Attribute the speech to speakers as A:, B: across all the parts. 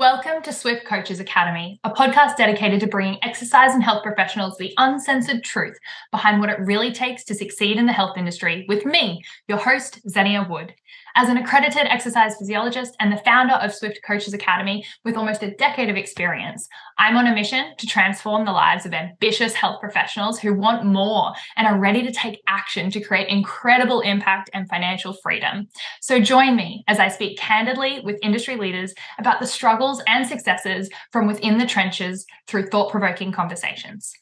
A: Welcome to Swift Coaches Academy, a podcast dedicated to bringing exercise and health professionals the uncensored truth behind what it really takes to succeed in the health industry with me, your host, Xenia Wood. As an accredited exercise physiologist and the founder of Swift Coaches Academy with almost a decade of experience, I'm on a mission to transform the lives of ambitious health professionals who want more and are ready to take action to create incredible impact and financial freedom. So join me as I speak candidly with industry leaders about the struggles and successes from within the trenches through thought-provoking conversations.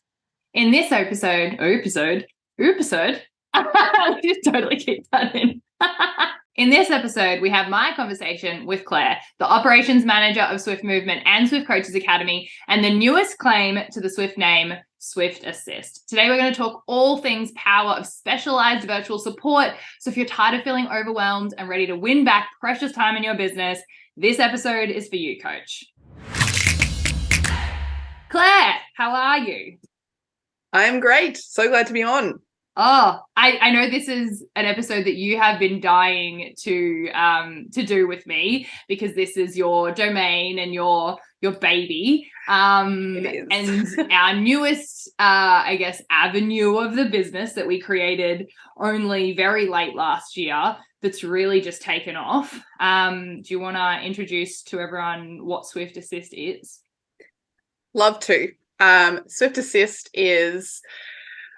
A: In this episode, I just totally keep that in. In this episode, we have my conversation with Claire, the operations manager of Swift Movement and Swift Coaches Academy, and the newest claim to the Swift name, Swift Assist. Today, we're going to talk all things power of specialized virtual support. So if you're tired of feeling overwhelmed and ready to win back precious time in your business, this episode is for you, Coach. Claire, how are you?
B: I'm great. So glad to be on.
A: Oh, I know this is an episode that you have been dying to do with me because this is your domain and your baby.
B: It is.
A: And our newest, avenue of the business that we created only very late last year that's really just taken off. Do you want to introduce to everyone what Swift Assist is?
B: Love to. Swift Assist is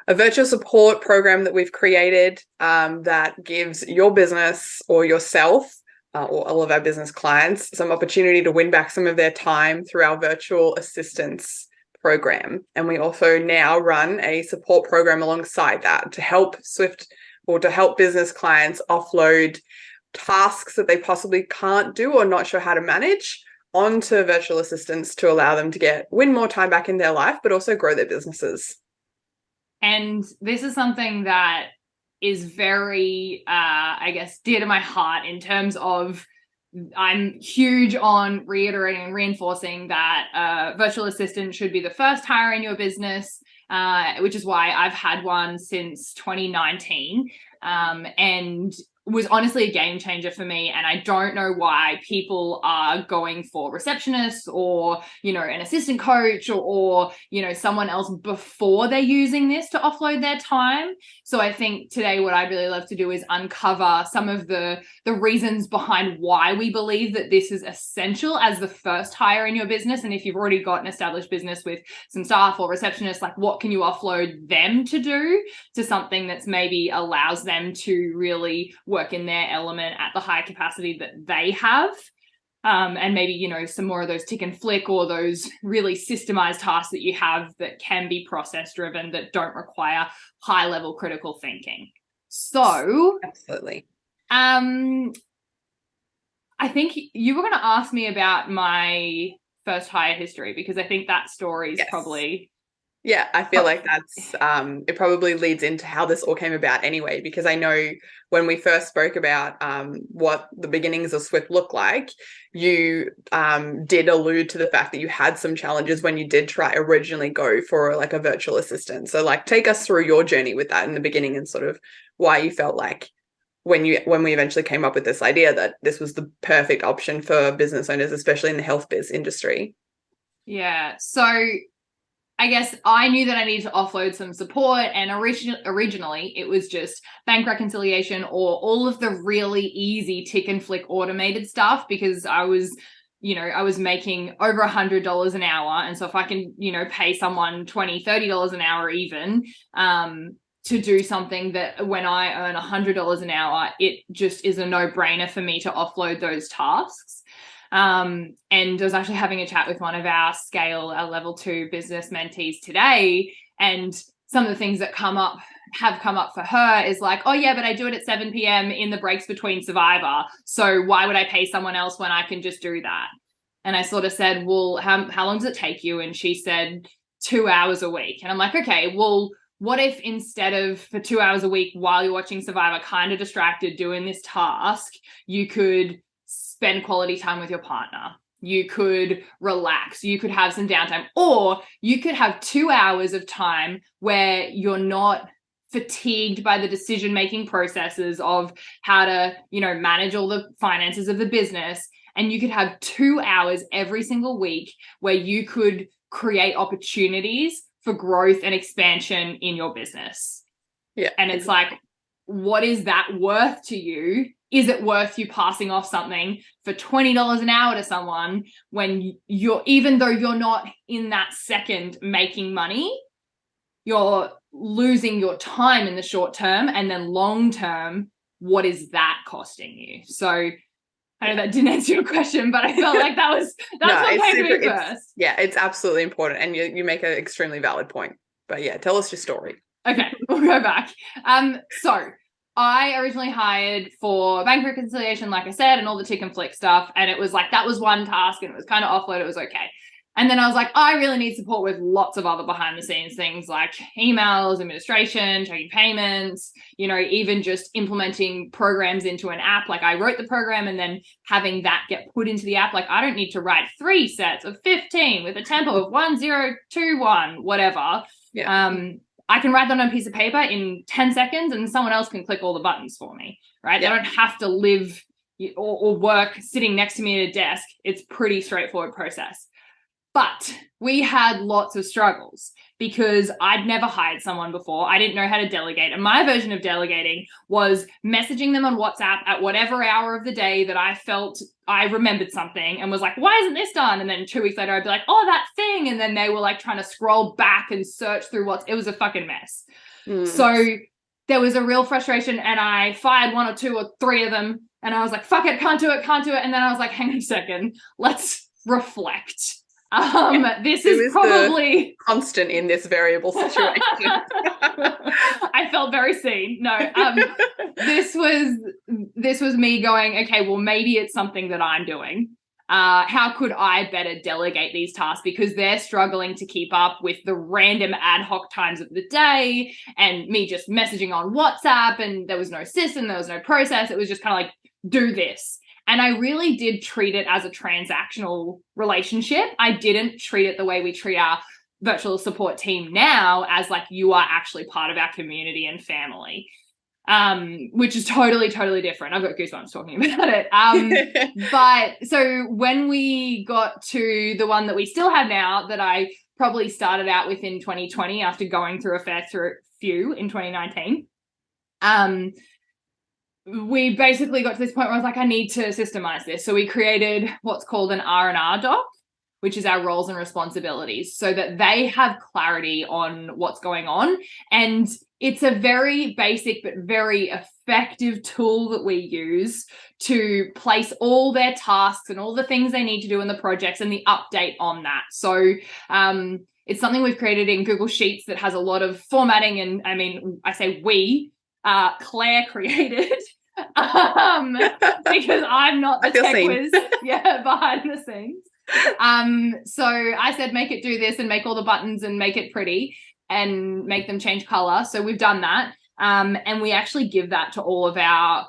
B: a virtual support program that we've created that gives your business or yourself or all of our business clients some opportunity to win back some of their time through our virtual assistance program. And we also now run a support program alongside that to help business clients offload tasks that they possibly can't do or not sure how to manage onto virtual assistants to allow them to win more time back in their life, but also grow their businesses.
A: And this is something that is very, dear to my heart in terms of I'm huge on reiterating and reinforcing that virtual assistant should be the first hire in your business, which is why I've had one since 2019 and was honestly a game changer for me. And I don't know why people are going for receptionists or, an assistant coach or someone else before they're using this to offload their time. So I think today what I'd really love to do is uncover some of the reasons behind why we believe that this is essential as the first hire in your business. And if you've already got an established business with some staff or receptionists, like what can you offload them to do to something that's maybe allows them to really work in their element at the high capacity that they have. And maybe, some more of those tick and flick or those really systemized tasks that you have that can be process driven that don't require high level critical thinking. So
B: absolutely.
A: I think you were going to ask me about my first hire history because I think that story is probably...
B: Yeah, I feel like that's, it probably leads into how this all came about anyway, because I know when we first spoke about what the beginnings of Swift look like, you did allude to the fact that you had some challenges when you did try originally go for like a virtual assistant. So like take us through your journey with that in the beginning and sort of why you felt like when we eventually came up with this idea that this was the perfect option for business owners, especially in the health biz industry.
A: Yeah, so I guess I knew that I needed to offload some support, and originally it was just bank reconciliation or all of the really easy tick and flick automated stuff because I was making over $100 an hour. And so if I can, pay someone $20, $30 an hour even, to do something that when I earn $100 an hour, it just is a no-brainer for me to offload those tasks. And I was actually having a chat with one of our level 2 business mentees today. And some of the things that have come up for her is like, oh yeah, but I do it at 7 p.m. in the breaks between Survivor. So why would I pay someone else when I can just do that? And I sort of said, well, how long does it take you? And she said 2 hours a week. And I'm like, okay, well, what if instead of for 2 hours a week while you're watching Survivor, kind of distracted doing this task, you could spend quality time with your partner. You could relax. You could have some downtime, or you could have 2 hours of time where you're not fatigued by the decision-making processes of how to, manage all the finances of the business. and you could have 2 hours every single week where you could create opportunities for growth and expansion in your business.
B: Yeah.
A: And it's like, what is that worth to you? Is it worth you passing off something for $20 an hour to someone when you're, even though you're not in that second making money, you're losing your time in the short term, and then long term, what is that costing you? So I know that didn't answer your question, but I felt like that's what came to me first.
B: Yeah, it's absolutely important, and you make an extremely valid point. But yeah, tell us your story.
A: Okay, we'll go back. So I originally hired for bank reconciliation, like I said, and all the tick and flick stuff. And it was like, that was one task and it was kind of offload. It was okay. And then I was like, I really need support with lots of other behind the scenes things like emails, administration, checking payments, you know, even just implementing programs into an app. Like I wrote the program and then having that get put into the app. Like I don't need to write 3 sets of 15 with a tempo of 1021, whatever.
B: Yeah.
A: I can write that on a piece of paper in 10 seconds and someone else can click all the buttons for me, right?
B: Yeah.
A: They don't have to live or work sitting next to me at a desk. It's pretty straightforward process. But we had lots of struggles because I'd never hired someone before. I didn't know how to delegate. And my version of delegating was messaging them on WhatsApp at whatever hour of the day that I felt I remembered something and was like, why isn't this done? And then 2 weeks later, I'd be like, oh, that thing. And then they were like trying to scroll back and search through it was a fucking mess. So there was a real frustration and I fired 1 or 2 or 3 of them. And I was like, fuck it, can't do it. And then I was like, hang on a second, let's reflect. This is probably
B: constant in this variable situation.
A: I felt very seen. No, this was me going, okay, well, maybe it's something that I'm doing. How could I better delegate these tasks? Because they're struggling to keep up with the random ad hoc times of the day and me just messaging on WhatsApp, and there was no system, there was no process. It was just kind of like, do this. And I really did treat it as a transactional relationship. I didn't treat it the way we treat our virtual support team now, as like, you are actually part of our community and family, which is totally, totally different. I've got goosebumps talking about it. But so when we got to the one that we still have now, that I probably started out with in 2020 after going through a fair few in 2019, we basically got to this point where I was like, I need to systemize this. So we created what's called an R&R doc, which is our roles and responsibilities, so that they have clarity on what's going on. And it's a very basic but very effective tool that we use to place all their tasks and all the things they need to do in the projects and the update on that. So it's something we've created in Google Sheets that has a lot of formatting. And I mean, I say we, Claire created because I'm not the tech whiz behind the scenes. So I said, make it do this and make all the buttons and make it pretty and make them change color. So we've done that. And we actually give that to all of our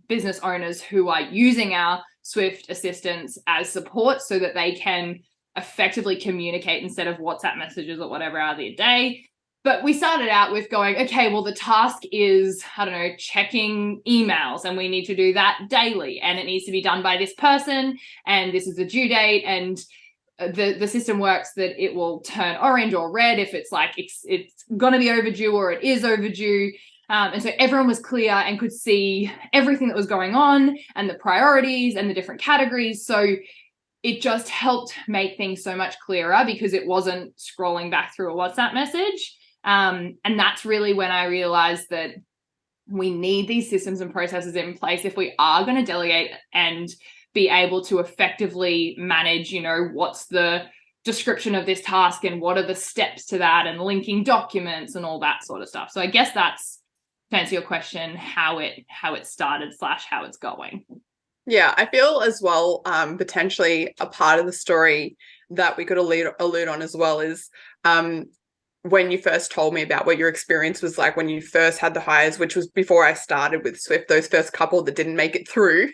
A: business owners who are using our Swift assistants as support, so that they can effectively communicate instead of WhatsApp messages or whatever hour of the day. But we started out with going, okay, well, the task is, I don't know, checking emails, and we need to do that daily, and it needs to be done by this person, and this is the due date, and the system works that it will turn orange or red if it's like it's going to be overdue or it is overdue. And so everyone was clear and could see everything that was going on and the priorities and the different categories. So it just helped make things so much clearer because it wasn't scrolling back through a WhatsApp message. And that's really when I realized that we need these systems and processes in place if we are going to delegate and be able to effectively manage, you know, what's the description of this task and what are the steps to that, and linking documents and all that sort of stuff. So I guess that's, to answer your question, how it started / how it's going.
B: Yeah, I feel as well, potentially a part of the story that we could allude on as well is when you first told me about what your experience was like when you first had the hires, which was before I started with Swift, those first couple that didn't make it through,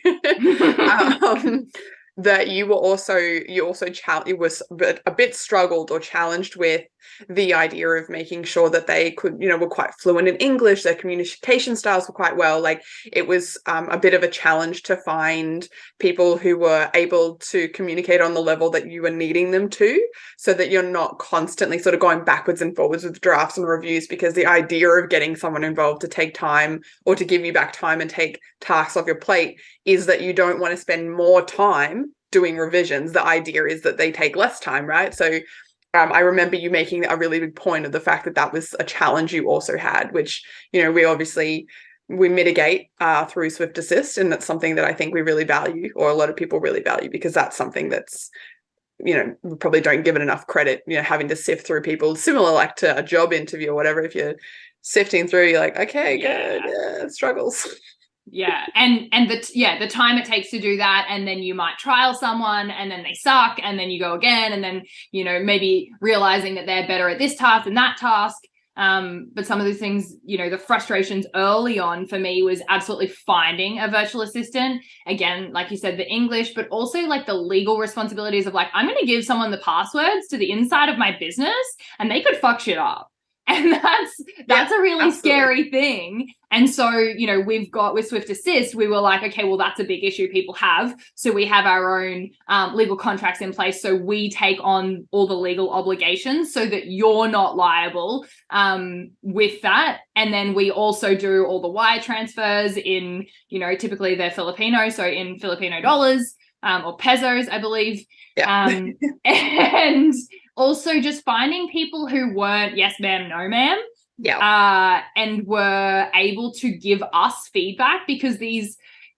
B: that you were also a bit struggled or challenged with the idea of making sure that they could, were quite fluent in English, their communication styles were quite well. Like it was a bit of a challenge to find people who were able to communicate on the level that you were needing them to, so that you're not constantly sort of going backwards and forwards with drafts and reviews, because the idea of getting someone involved to take time or to give you back time and take tasks off your plate is that you don't want to spend more time doing revisions. The idea is that they take less time, right? So I remember you making a really big point of the fact that that was a challenge you also had, which, we mitigate through Swift Assist. And that's something that I think we really value, or a lot of people really value, because that's something that's, we probably don't give it enough credit, having to sift through people, similar like to a job interview or whatever. If you're sifting through, you're like, okay, good, yeah, struggles.
A: Yeah. And the time it takes to do that. And then you might trial someone and then they suck. And then you go again. And then, maybe realizing that they're better at this task than that task. But some of these things, the frustrations early on for me was absolutely finding a virtual assistant. Again, like you said, the English, but also like the legal responsibilities of like, I'm going to give someone the passwords to the inside of my business and they could fuck shit up. And that's a really scary thing. And so, we've got with Swift Assist, we were like, okay, well, that's a big issue people have. So we have our own legal contracts in place. So we take on all the legal obligations so that you're not liable with that. And then we also do all the wire transfers in, typically they're Filipino, so in Filipino dollars or pesos, I believe. Yeah. And also just finding people who weren't yes ma'am, no ma'am.
B: Yeah.
A: And were able to give us feedback, because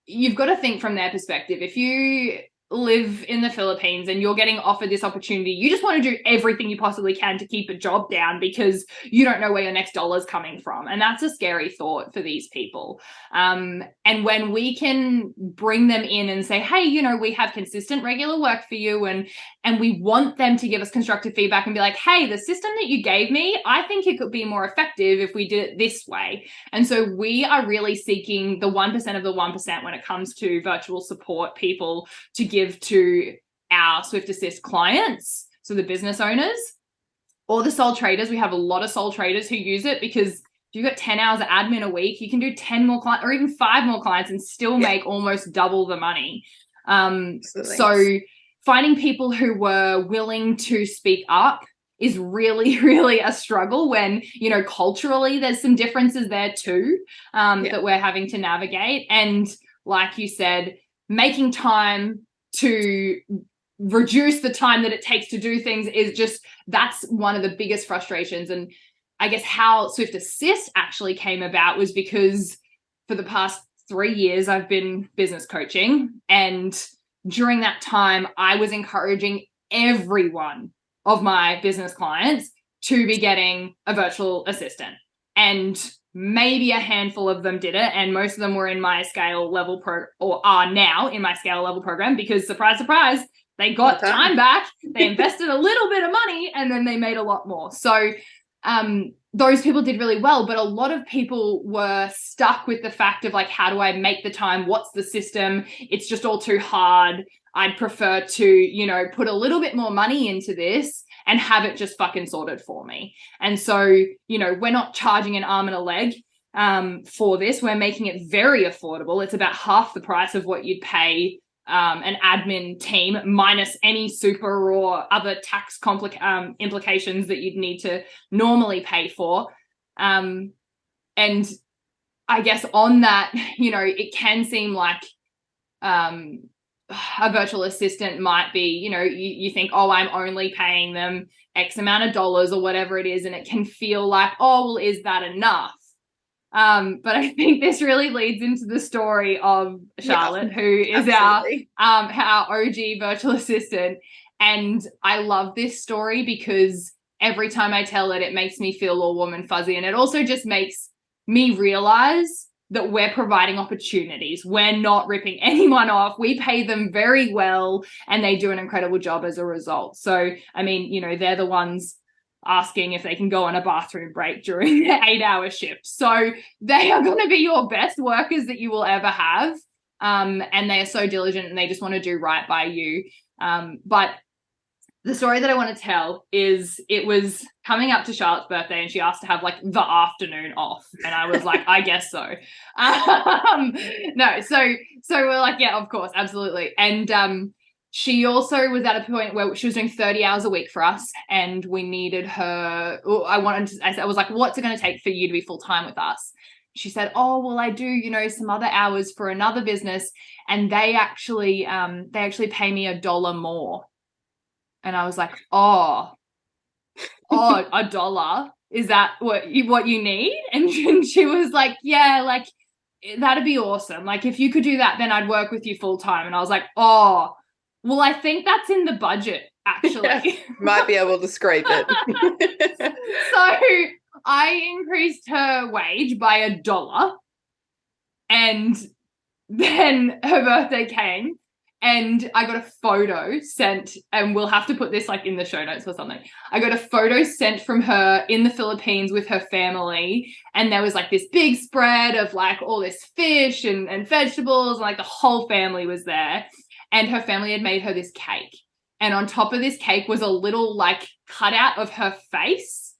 A: you've got to think from their perspective. If you live in the Philippines and you're getting offered this opportunity, you just want to do everything you possibly can to keep a job down because you don't know where your next dollar's coming from. And that's a scary thought for these people. And when we can bring them in and say, hey, we have consistent regular work for you, and we want them to give us constructive feedback and be like, hey, the system that you gave me, I think it could be more effective if we did it this way. And so we are really seeking the 1% of the 1% when it comes to virtual support people to give to our Swift Assist clients, so the business owners or the sole traders. We have a lot of sole traders who use it, because if you've got 10 hours of admin a week, you can do 10 more clients or even 5 more clients and still make almost double the money. So finding people who were willing to speak up is really, really a struggle when, culturally there's some differences there too that we're having to navigate. And like you said, making time to reduce the time that it takes to do things that's one of the biggest frustrations. And I guess how Swift Assist actually came about was because for the past 3 years, I've been business coaching. And during that time, I was encouraging every one of my business clients to be getting a virtual assistant. And maybe a handful of them did it, and most of them were in my scale level or are now in my scale level program, because surprise, surprise, they got time back, they invested a little bit of money, and then they made a lot more. So those people did really well, but a lot of people were stuck with the fact of like, how do I make the time? What's the system? It's just all too hard. I'd prefer to, put a little bit more money into this and have it just fucking sorted for me. And so, we're not charging an arm and a leg for this. We're making it very affordable. It's about half the price of what you'd pay an admin team, minus any super or other tax implications that you'd need to normally pay for. And I guess on that, it can seem like a virtual assistant might be, you think, oh, I'm only paying them X amount of dollars or whatever it is. And it can feel like, oh, well, is that enough? But I think this really leads into the story of Charlotte, who is our OG virtual assistant. And I love this story because every time I tell it, it makes me feel all warm and fuzzy. And it also just makes me realize that we're providing opportunities. We're not ripping anyone off. We pay them very well and they do an incredible job as a result. So, I mean, they're the ones asking if they can go on a bathroom break during their 8-hour shift. So they are going to be your best workers that you will ever have. And they are so diligent and they just want to do right by you. But the story that I want to tell is it was coming up to Charlotte's birthday and she asked to have like the afternoon off. And I was like, I guess so. No, so we're like, yeah, of course, absolutely. And she also was at a point where she was doing 30 hours a week for us and we needed her. I was like, what's it going to take for you to be full time with us? She said, oh, well, I do, you know, some other hours for another business and they actually pay me $1 more. And I was like, oh, $1? Is that what you need? And she was like, yeah, like that'd be awesome. Like if you could do that, then I'd work with you full time. And I was like, oh, well, I think that's in the budget, actually. Yeah,
B: might be able to scrape it.
A: So I increased her wage by $1. And then her birthday came. And I got a photo sent, and we'll have to put this like in the show notes or something. I got a photo sent from her in the Philippines with her family. And there was like this big spread of like all this fish and vegetables. And like the whole family was there. And her family had made her this cake. And on top of this cake was a little like cutout of her face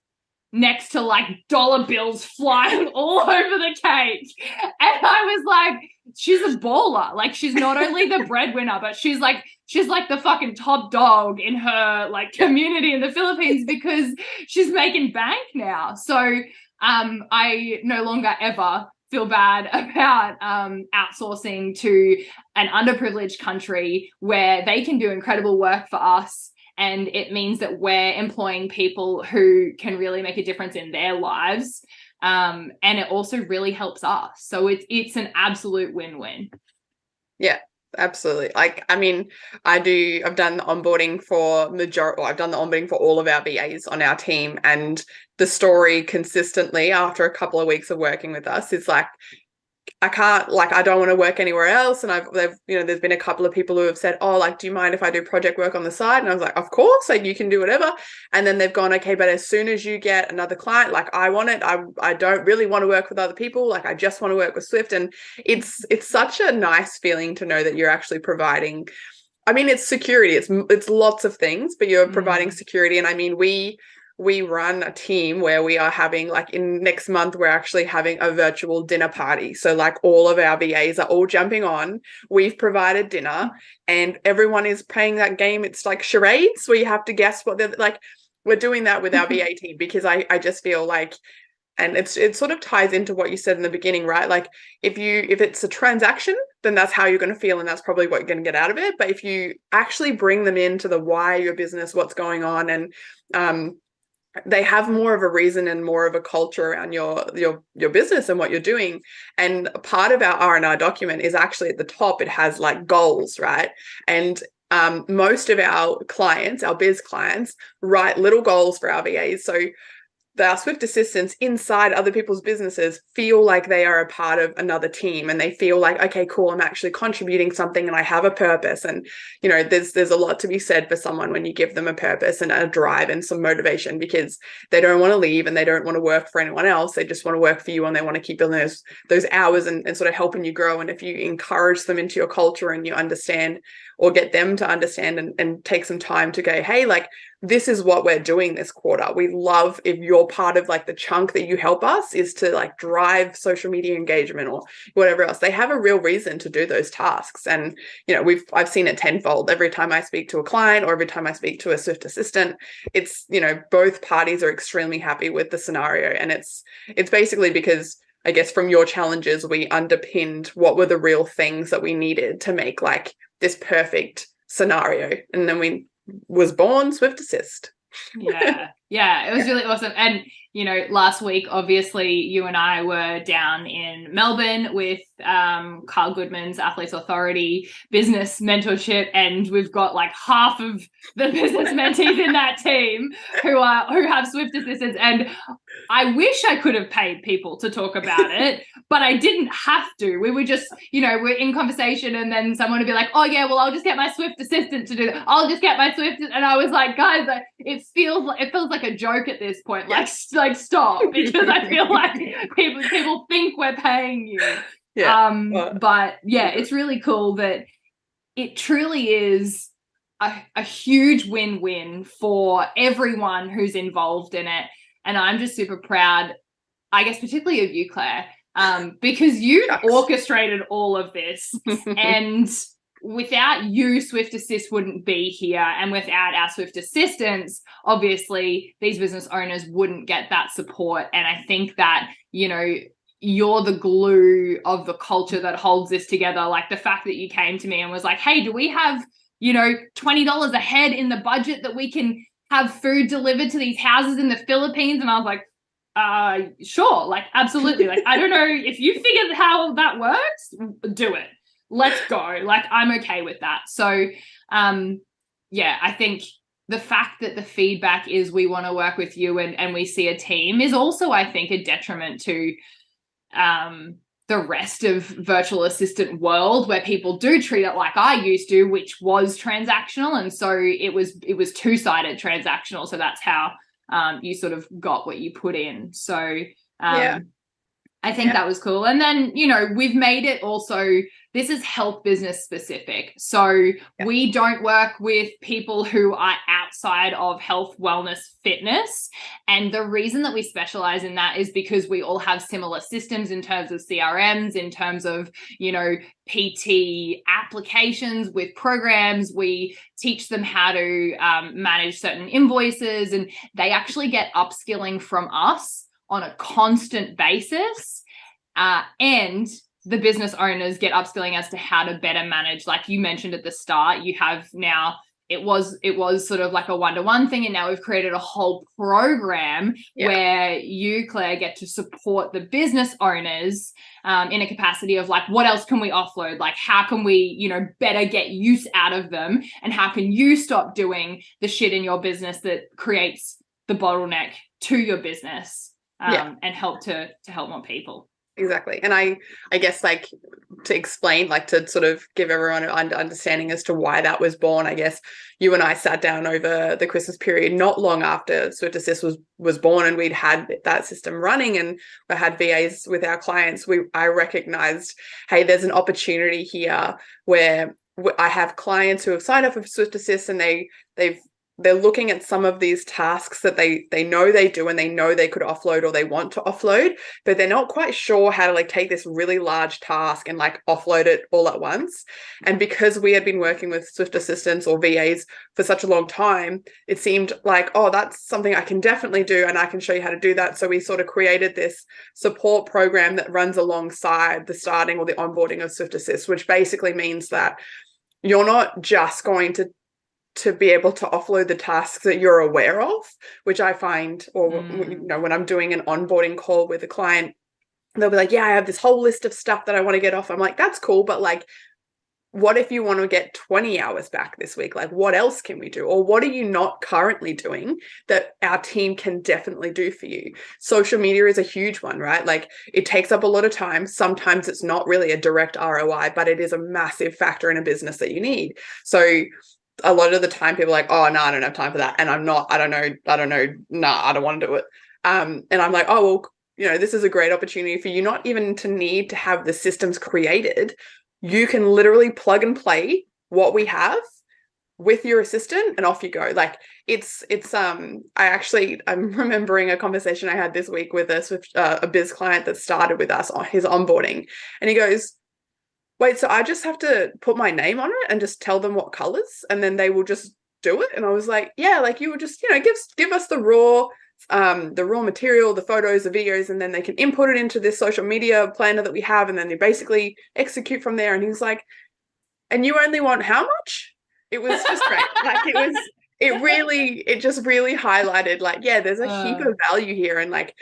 A: next to like dollar bills flying all over the cake. And I was like, she's a baller. Like she's not only the breadwinner, but she's like the fucking top dog in her like community in the Philippines because she's making bank now. So I no longer ever feel bad about outsourcing to an underprivileged country where they can do incredible work for us. And it means that we're employing people who can really make a difference in their lives. And it also really helps us. So it's an absolute win-win.
B: Yeah, absolutely. Like, I mean, I've done the onboarding I've done the onboarding for all of our VAs on our team. And the story consistently after a couple of weeks of working with us is like, I don't want to work anywhere else. And there's been a couple of people who have said, oh, like, do you mind if I do project work on the side? And I was like, of course, like you can do whatever. And then they've gone, okay, but as soon as you get another client, like I want it, I don't really want to work with other people. Like I just want to work with Swift. And it's such a nice feeling to know that you're actually providing, I mean, it's security. It's lots of things, but you're providing security. And I mean, we run a team where we are having like in next month, we're actually having a virtual dinner party. So like all of our VAs are all jumping on. We've provided dinner and everyone is playing that game. It's like charades where you have to guess what they're like. We're doing that with our VA team because I just feel like, and it sort of ties into what you said in the beginning, right? Like if it's a transaction, then that's how you're going to feel and that's probably what you're going to get out of it. But if you actually bring them into the why your business, what's going on, and they have more of a reason and more of a culture around your business and what you're doing. And part of our R&R document is actually at the top, it has like goals, right? And most of our clients, our biz clients, write little goals for our VAs. So our Swift assistants inside other people's businesses feel like they are a part of another team and they feel like, okay, cool, I'm actually contributing something and I have a purpose. And, you know, there's a lot to be said for someone when you give them a purpose and a drive and some motivation because they don't want to leave and they don't want to work for anyone else. They just want to work for you and they want to keep building those hours and sort of helping you grow. And if you encourage them into your culture and you understand or get them to understand and take some time to go, hey, like, this is what we're doing this quarter. We love if you're part of like the chunk that you help us is to like drive social media engagement or whatever else. They have a real reason to do those tasks. And, you know, I've seen it tenfold every time I speak to a client or every time I speak to a Swift assistant. It's, you know, both parties are extremely happy with the scenario. And it's basically because I guess from your challenges, we underpinned what were the real things that we needed to make like this perfect scenario. And then we was born Swift Assist.
A: Yeah, it was really awesome. And, you know, last week, obviously, you and I were down in Melbourne with Carl Goodman's Athletes Authority business mentorship, and we've got like half of the business mentees in that team who have Swift assistants. And I wish I could have paid people to talk about it, but I didn't have to. We were just, you know, we're in conversation and then someone would be like, oh yeah, well, I'll just get my Swift assistant to do that. I'll just get my Swift. And I was like, guys, it feels like a joke at this point. Like stop, because I feel like people think we're paying you.
B: Yeah.
A: But yeah, it's really cool that it truly is a huge win-win for everyone who's involved in it. And I'm just super proud, I guess, particularly of you, Claire, because you orchestrated all of this. And without you, Swift Assist wouldn't be here. And without our Swift assistants, obviously, these business owners wouldn't get that support. And I think that, you know, you're the glue of the culture that holds this together. Like the fact that you came to me and was like, hey, do we have, you know, $20 a head in the budget that we can have food delivered to these houses in the Philippines? And I was like, sure, like, absolutely. Like, I don't know if you figured how that works, do it. Let's go. Like, I'm okay with that. So, yeah, I think the fact that the feedback is we want to work with you and we see a team is also, I think, a detriment to the rest of virtual assistant world, where people do treat it like I used to, which was transactional. And so it was two-sided transactional. So that's how you sort of got what you put in. So I think that was cool. And then, you know, we've made it also, this is health business specific. So we don't work with people who are outside of health, wellness, fitness. And the reason that we specialize in that is because we all have similar systems in terms of CRMs, in terms of, you know, PT applications with programs. We teach them how to manage certain invoices, and they actually get upskilling from us on a constant basis. And the business owners get upskilling as to how to better manage. Like you mentioned at the start, you have now, it was sort of like a one-to-one thing, and now we've created a whole program where you, Claire, get to support the business owners in a capacity of like, what else can we offload? Like, how can we, you know, better get use out of them? And how can you stop doing the shit in your business that creates the bottleneck to your business? And help to help more people.
B: Exactly. And I guess, like, to explain, like, to sort of give everyone an understanding as to why that was born, I guess you and I sat down over the Christmas period not long after Swift Assist was born, and we'd had that system running and we had VAs with our clients. I recognized, hey, there's an opportunity here where I have clients who have signed up for Swift Assist, and they're looking at some of these tasks that they know they do and they know they could offload or they want to offload, but they're not quite sure how to like take this really large task and like offload it all at once. And because we had been working with Swift assistants or VAs for such a long time, it seemed like, oh, that's something I can definitely do and I can show you how to do that. So we sort of created this support program that runs alongside the starting or the onboarding of Swift Assist, which basically means that you're not just going to be able to offload the tasks that you're aware of, which I find, or you know, when I'm doing an onboarding call with a client, they'll be like, yeah, I have this whole list of stuff that I want to get off. I'm like, that's cool, but like, what if you want to get 20 hours back this week? Like, what else can we do? Or what are you not currently doing that our team can definitely do for you? Social media is a huge one, right? Like, it takes up a lot of time. Sometimes it's not really a direct ROI, but it is a massive factor in a business that you need. So a lot of the time people are like, oh, no, I don't have time for that. And I don't know. Nah, I don't want to do it. And I'm like, oh, well, you know, this is a great opportunity for you not even to need to have the systems created. You can literally plug and play what we have with your assistant and off you go. Like I'm remembering a conversation I had this week with a biz client that started with us on his onboarding. And he goes, wait, so I just have to put my name on it and just tell them what colors and then they will just do it? And I was like, yeah, like you would just, you know, give us the raw material, the photos, the videos, and then they can input it into this social media planner that we have, and then they basically execute from there. And he's like, and you only want how much? It was just great. Like it just really highlighted, like, yeah, there's a heap of value here. And like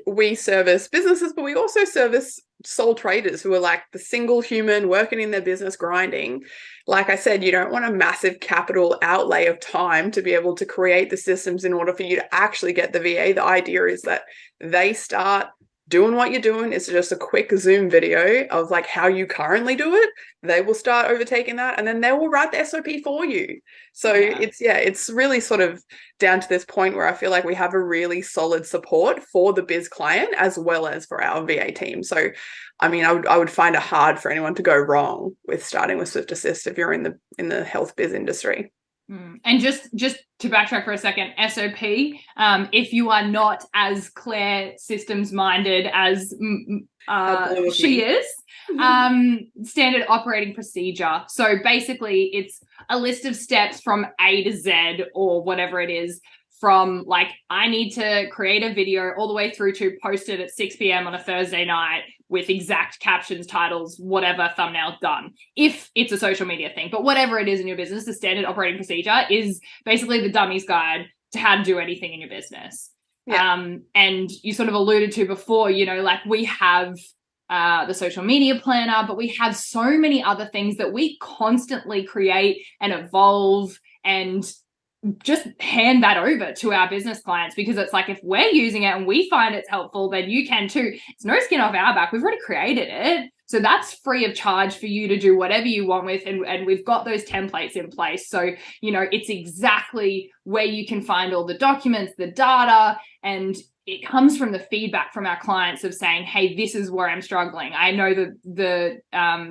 B: we service businesses, but we also service sole traders who are like the single human working in their business, grinding. Like I said, you don't want a massive capital outlay of time to be able to create the systems in order for you to actually get the VA. The idea is that they start doing what you're doing. It's just a quick Zoom video of like how you currently do it. They will start overtaking that, and then they will write the SOP for you. So it's really sort of down to this point where I feel like we have a really solid support for the biz client as well as for our VA team. So I mean, I would find it hard for anyone to go wrong with starting with Swift Assist if you're in the health biz industry.
A: And just to backtrack for a second, SOP, if you are not as Claire systems minded as she is, standard operating procedure. So basically it's a list of steps from A to Z or whatever it is, from like, I need to create a video all the way through to post it at 6 p.m. on a Thursday night with exact captions, titles, whatever, thumbnail done, if it's a social media thing. But whatever it is in your business, the standard operating procedure is basically the dummy's guide to how to do anything in your business. Yeah. And you sort of alluded to before, you know, like we have the social media planner, but we have so many other things that we constantly create and evolve and just hand that over to our business clients, because it's like, if we're using it and we find it's helpful, then you can too. It's no skin off our back. We've already created it. So that's free of charge for you to do whatever you want with. And we've got those templates in place. So, you know, it's exactly where you can find all the documents, the data, and it comes from the feedback from our clients of saying, hey, this is where I'm struggling. I know the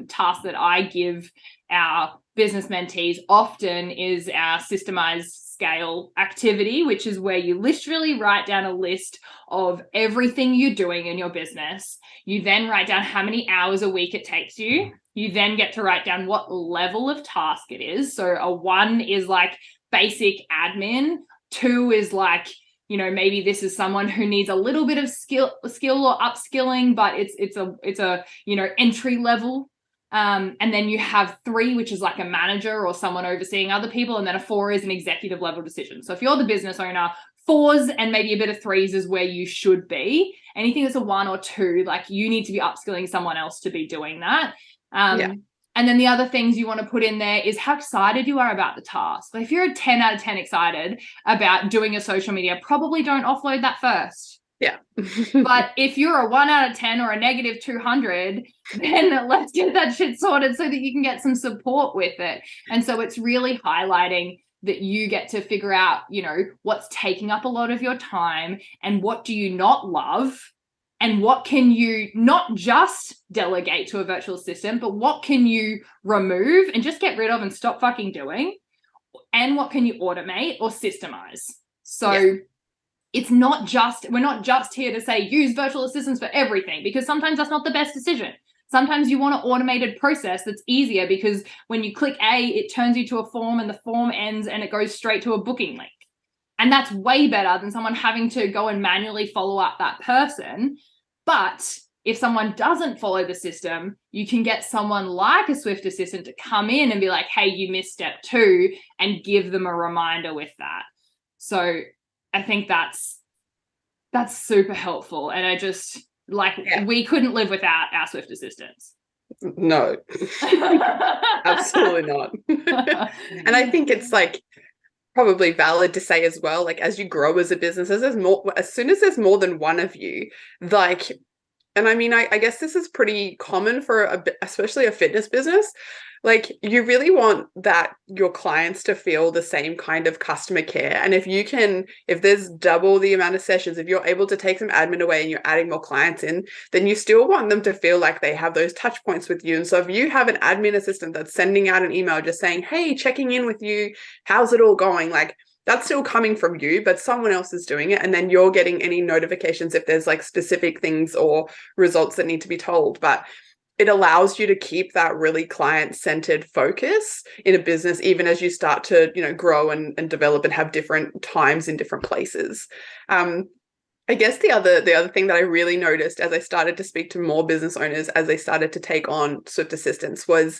A: task that I give our business mentees often is our systemized scale activity, which is where you literally write down a list of everything you're doing in your business. You then write down how many hours a week it takes you. You then get to write down what level of task it is. So a 1 is like basic admin. 2 is like, you know, maybe this is someone who needs a little bit of skill or upskilling, but it's a you know, entry level. And then you have 3, which is like a manager or someone overseeing other people. And then a 4 is an executive level decision. So if you're the business owner, 4s and maybe a bit of 3s is where you should be. Anything that's a 1 or 2, like you need to be upskilling someone else to be doing that. And then the other things you want to put in there is how excited you are about the task. But if you're a 10 out of 10 excited about doing your social media, probably don't offload that first.
B: Yeah.
A: But if you're a 1 out of 10 or a negative 200, then let's get that shit sorted so that you can get some support with it. And so it's really highlighting that you get to figure out, you know, what's taking up a lot of your time and what do you not love, and what can you not just delegate to a virtual assistant, but what can you remove and just get rid of and stop fucking doing, and what can you automate or systemize. So it's not just, we're not just here to say use virtual assistants for everything, because sometimes that's not the best decision. Sometimes you want an automated process that's easier, because when you click A, it turns you to a form and the form ends and it goes straight to a booking link. And that's way better than someone having to go and manually follow up that person. But if someone doesn't follow the system, you can get someone like a Swift assistant to come in and be like, hey, you missed step 2, and give them a reminder with that. So I think that's super helpful. And I just we couldn't live without our Swift assistants.
B: No, absolutely not. And I think it's like probably valid to say as well, like as you grow as a business, as soon as there's more than one of you, like, and I mean, I guess this is pretty common for especially a fitness business. Like you really want that your clients to feel the same kind of customer care. And if there's double the amount of sessions, if you're able to take some admin away and you're adding more clients in, then you still want them to feel like they have those touch points with you. And so if you have an admin assistant that's sending out an email just saying, hey, checking in with you, how's it all going? Like that's still coming from you, but someone else is doing it. And then you're getting any notifications if there's like specific things or results that need to be told. But it allows you to keep that really client-centered focus in a business, even as you start to, you know, grow and develop and have different times in different places. I guess the other thing that I really noticed as I started to speak to more business owners as they started to take on Swift assistants was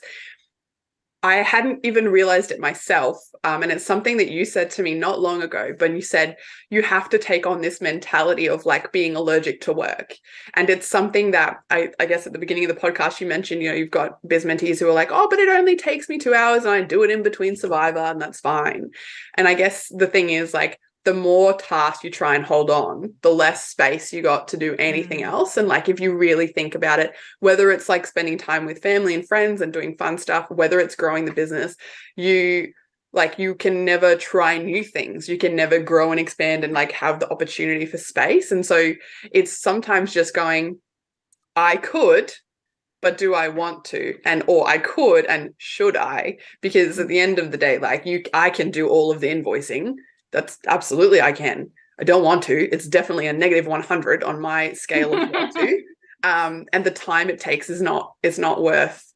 B: I hadn't even realized it myself. And it's something that you said to me not long ago, when you said you have to take on this mentality of like being allergic to work. And it's something that I guess at the beginning of the podcast, you mentioned, you know, you've got biz mentees who are like, oh, but it only takes me 2 hours and I do it in between Survivor and that's fine. And I guess the thing is like, the more tasks you try and hold on, the less space you got to do anything else. And like, if you really think about it, whether it's like spending time with family and friends and doing fun stuff, whether it's growing the business, you can never try new things. You can never grow and expand and like have the opportunity for space. And so it's sometimes just going, I could, but do I want to? Or I could, and should I? Because at the end of the day, like I can do all of the invoicing. That's absolutely I can. I don't want to. It's definitely a negative 100 on my scale of want to. And the time it takes is not worth,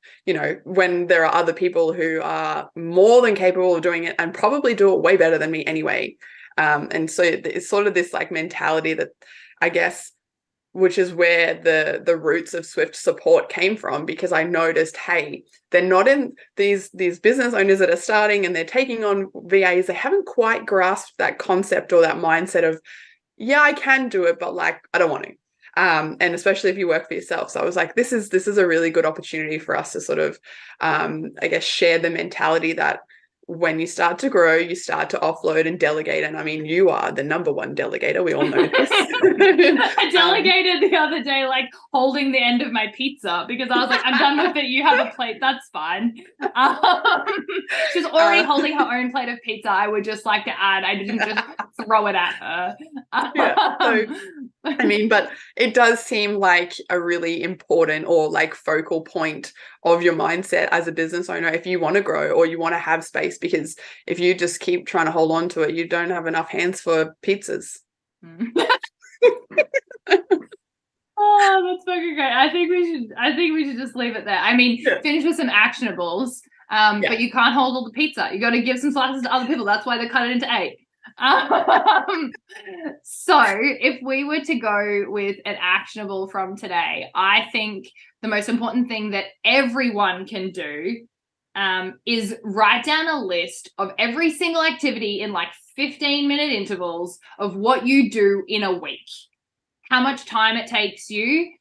B: when there are other people who are more than capable of doing it and probably do it way better than me anyway. And so it's sort of this like mentality that, I guess, which is where the roots of Swift support came from, because I noticed, hey, they're not in these business owners that are starting and they're taking on VAs. They haven't quite grasped that concept or that mindset of, yeah, I can do it, but like, I don't want to. And especially if you work for yourself. So I was like, this is a really good opportunity for us to sort of, I guess, share the mentality that when you start to grow, you start to offload and delegate. And I mean, you are the number one delegator. We all know this.
A: I delegated the other day, like holding the end of my pizza, because I was like, I'm done with it. You have a plate. That's fine. She's already holding her own plate of pizza. I would just like to add, I didn't just throw it at her.
B: Yeah. So, I mean, but it does seem like a really important or like focal point of your mindset as a business owner if you want to grow or you want to have space, because if you just keep trying to hold on to it, you don't have enough hands for pizzas.
A: Oh, that's fucking great. I think we should just leave it there. I mean, finish with some actionables. But you can't hold all the pizza. You got to give some slices to other people. That's why they cut it into 8. So if we were to go with an actionable from today, I think the most important thing that everyone can do is write down a list of every single activity in like 15-minute intervals of what you do in a week, how much time it takes you,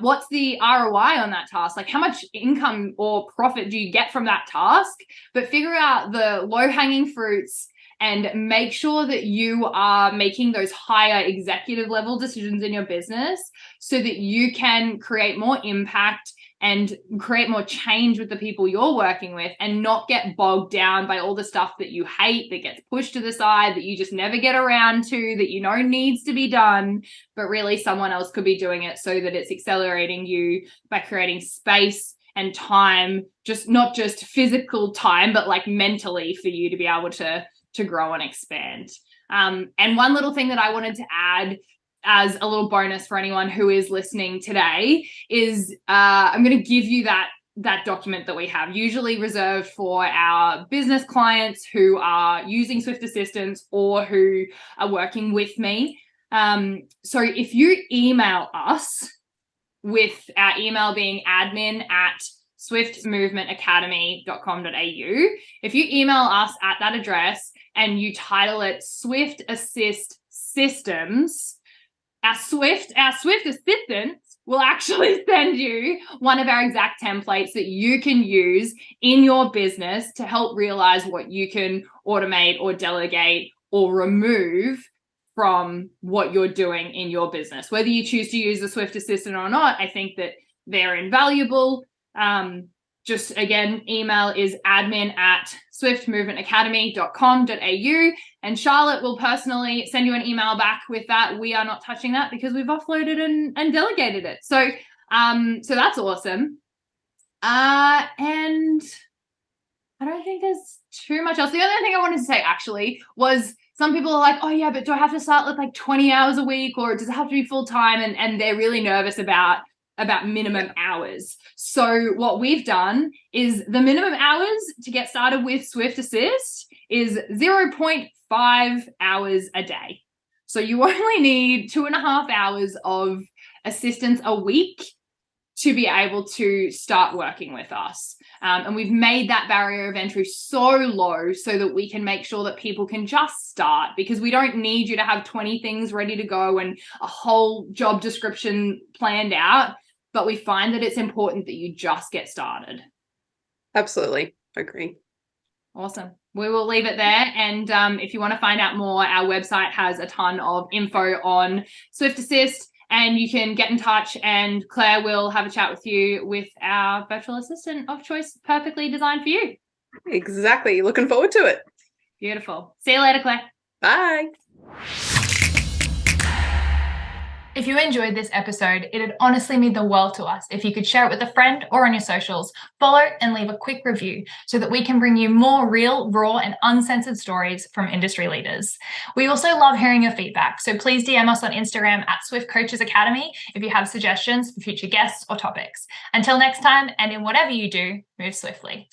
A: what's the ROI on that task, like how much income or profit do you get from that task, but figure out the low-hanging fruits and make sure that you are making those higher executive level decisions in your business so that you can create more impact and create more change with the people you're working with, and not get bogged down by all the stuff that you hate, that gets pushed to the side, that you just never get around to, that you know needs to be done, but really someone else could be doing it, so that it's accelerating you by creating space and time, just not just physical time, but like mentally for you to be able to grow and expand. And one little thing that I wanted to add as a little bonus for anyone who is listening today is I'm going to give you that document that we have, usually reserved for our business clients who are using Swift Assistants or who are working with me. So if you email us, with our email being admin@swiftmovementacademy.com.au, if you email us at that address and you title it Swift Assist Systems, our Swift assistants will actually send you one of our exact templates that you can use in your business to help realize what you can automate or delegate or remove from what you're doing in your business. Whether you choose to use the Swift Assistant or not, I think that they're invaluable. Just again, email is admin@swiftmovementacademy.com.au, and Charlotte will personally send you an email back with that. We are not touching that because we've offloaded and delegated it. So that's awesome. And I don't think there's too much else. The other thing I wanted to say actually was, some people are like, oh yeah, but do I have to start with like 20 hours a week, or does it have to be full time? And they're really nervous about minimum hours. So what we've done is the minimum hours to get started with Swift Assist is 0.5 hours a day. So you only need 2.5 hours of assistance a week to be able to start working with us. And we've made that barrier of entry so low so that we can make sure that people can just start, because we don't need you to have 20 things ready to go and a whole job description planned out, but we find that it's important that you just get started.
B: Absolutely. Agree.
A: Awesome. We will leave it there. And if you want to find out more, our website has a ton of info on Swift Assist, and you can get in touch, and Claire will have a chat with you with our virtual assistant of choice, perfectly designed for you.
B: Exactly. Looking forward to it.
A: Beautiful. See you later, Claire.
B: Bye.
A: If you enjoyed this episode, it'd honestly mean the world to us if you could share it with a friend or on your socials, follow and leave a quick review so that we can bring you more real, raw and uncensored stories from industry leaders. We also love hearing your feedback, so please DM us on Instagram at Swift Coaches Academy if you have suggestions for future guests or topics. Until next time, and in whatever you do, move swiftly.